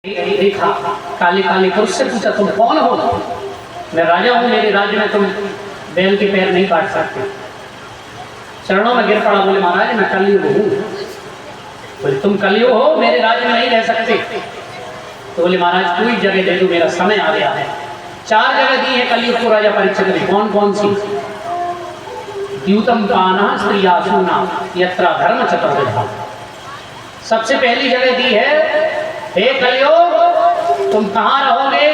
देखा काले काले पुरुष से पूछा तुम कौन हो? मैं राजा हूँ, मेरे राज्य में तुम बैल के पैर नहीं काट सकते। चरणों में गिर पड़ा, बोले महाराज मैं कलयुग हूँ। बोले तुम कलयुग हो, मेरे राज्य में नहीं रह सकते। तो बोले महाराज कोई जगह दे दो, मेरा समय आ गया है। 4 जगह दी है कलयुग को राजा परीक्षित ने। कौन कौन सी? द्यूतम पाना स्त्रियासूना यत्रा धर्म चतुर्विधा। सबसे पहली जगह दी है, हे कलयुग तुम कहाँ रहोगे?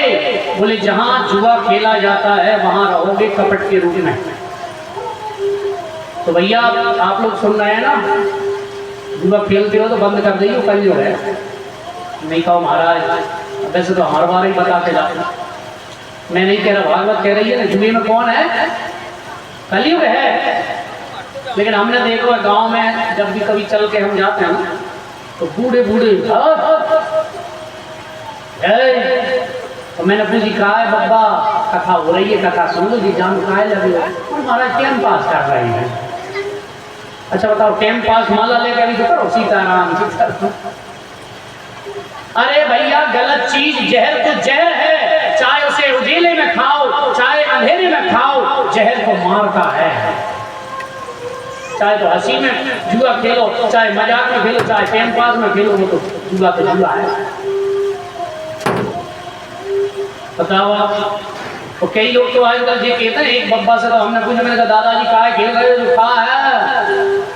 बोले जहां जुआ खेला जाता है वहां रहोगे कपट के रूप में। तो भैया आप लोग सुन रहे हैं ना, जुआ खेलते हो तो बंद कर दीजिए, कलयुग है। नहीं कहो महाराज वैसे तो हर बार ही बता के जाओ। मैं नहीं कह रहा, भागवत कह रही है ना, जुए में कौन है? कलयुग है। लेकिन हमने देखो गांव में जब भी कभी चल के हम जाते हैं ना, तो बूढ़े बूढ़े तो मैंने पूछी कहा है बब्बा कथा हो रही है, कथा सुन लो जी, जान कहा लगे हो? हमारा टाइम पास कर रहे हैं। अच्छा बताओ टाइम पास माला लेकर अभी तो करो सीताराम सीताराम। अरे भैया गलत चीज जहर तो जहर है, चाहे उसे उजेले में खाओ चाहे अंधेरे में खाओ, जहर को मारता है। चाहे तो हंसी में जुआ खेलो, चाहे मजाक में खेलो, चाहे टाइम पास में खेलो, वो तो जुआ है। बताओ आप। तो कई लोग तो आजकल ये कहते हैं, एक बब्बा से तो हमने पूछा, मैंने कहा दादाजी कहा खेल रहे हो? जो कहा है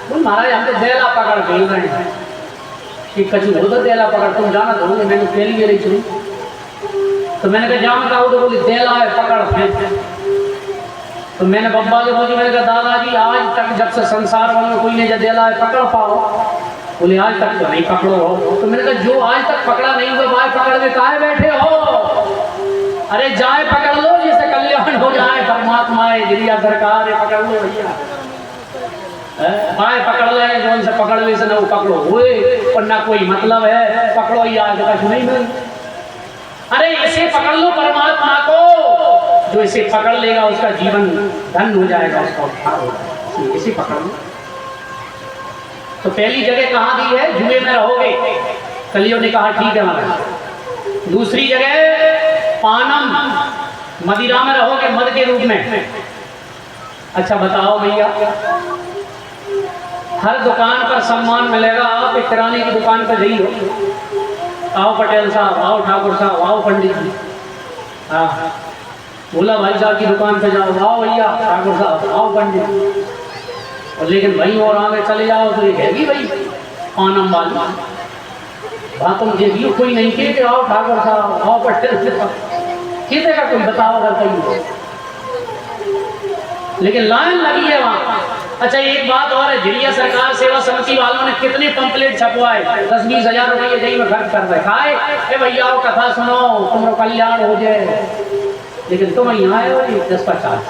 बोल महाराज हम तो देला पकड़ खेल रहे हैं। ठीक कचू हो तो देला पकड़, तुम जाना तो मैंने खेल भी रही थी। तो मैंने कहा जान का हो तो बोली देला है पकड़ फेंक। तो मैंने बब्बा से पूछी, मैंने कहा दादाजी आज तक जब से संसार में कोई नहीं देला है पकड़ पाओ? बोले आज तक तो नहीं पकड़ो हो। तो मैंने कहा जो आज तक पकड़ा नहीं हुआ बाय पकड़ में काहे बैठे हो? अरे जाए पकड़ लो जिससे कल्याण हो जाए, परमात्मा है जिरिया सरकार है, पकड़ लो भैया। बाय पकड़ ले जो उनसे पकड़ ले से ना वो पकड़ो हुए और ना कोई मतलब है, पकड़ो ही आज तक नहीं मिल। अरे इसे पकड़ लो परमात्मा को, जो इसे पकड़ लेगा उसका जीवन धन हो जाएगा, उसका उद्धार होगा। इसे पकड़ लो। तो पहली जगह कहाँ दी है? जुए में रहोगे। कलियों ने कहा ठीक है महाराज। दूसरी जगह पानम, मदिरा में रहोगे, मद के रूप में। अच्छा बताओ भैया, हर दुकान पर सम्मान मिलेगा। आप एक किराने की दुकान पर जाइए, आओ पटेल साहब, आओ ठाकुर साहब, आओ पंडित जी, हाँ भोला भाई साहब की दुकान पे जाओ, आओ भैया ठाकुर साहब, आओ पंडित। और लेकिन भाई और आगे चले जाओ तो ये कहेगी भाई पानम वाली बात तुम देखिए, कोई नहीं कहे आओ ठाकुर साहब, आओ पटेल साहब, कितने कोई बताओ अगर कहीं। लेकिन लाइन लगी है वहां। अच्छा एक बात और है, जिरिया सरकार सेवा समिति वालों ने कितने पंपलेट छपवाए, 10-20 हजार रुपये जही में खर्च कर रहे, खाए ए भैया कथा सुनो तुम्हारा कल्याण हो जाए। लेकिन तुम यहाँ आए हो 10-50।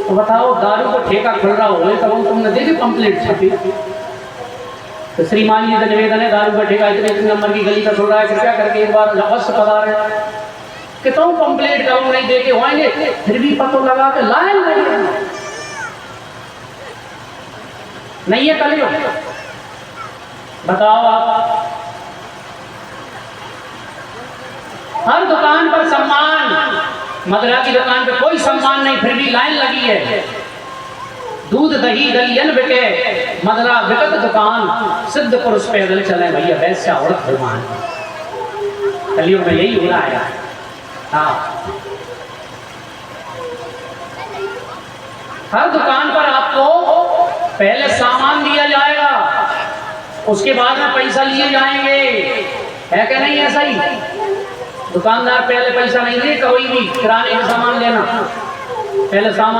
तो बताओ दारू को ठेका खुल रहा हो तो तुमने देखी पंपलेट छपी? तो श्रीमान जी का निवेदन है, दारू का ठेका इतने नंबर की गली पर खुल रहा है, कृपया करके एक बार अवश्य पधारे। कितों पंपलेट करूँ नहीं देखे होंगे, फिर भी पतो लगा के लाइन लगे नहीं है कलियुग। बताओ आप। हर दुकान पर सम्मान, मदरा की दुकान पे कोई सम्मान नहीं, फिर भी लाइन लगी है। दूध दही दलियन बिके, मदरा बिकत दुकान, सिद्ध पुरुष पैदल चले भैया, वैसे औरत भगवान। कलियुग में यही हो रहा है। हाँ हर दुकान पर आपको पहले सामान दिया जाएगा, उसके बाद में पैसा लिए जाएंगे, है क्या नहीं? ऐसा ही दुकानदार पहले पैसा नहीं दे, कोई भी किराने का सामान लेना पहले सामान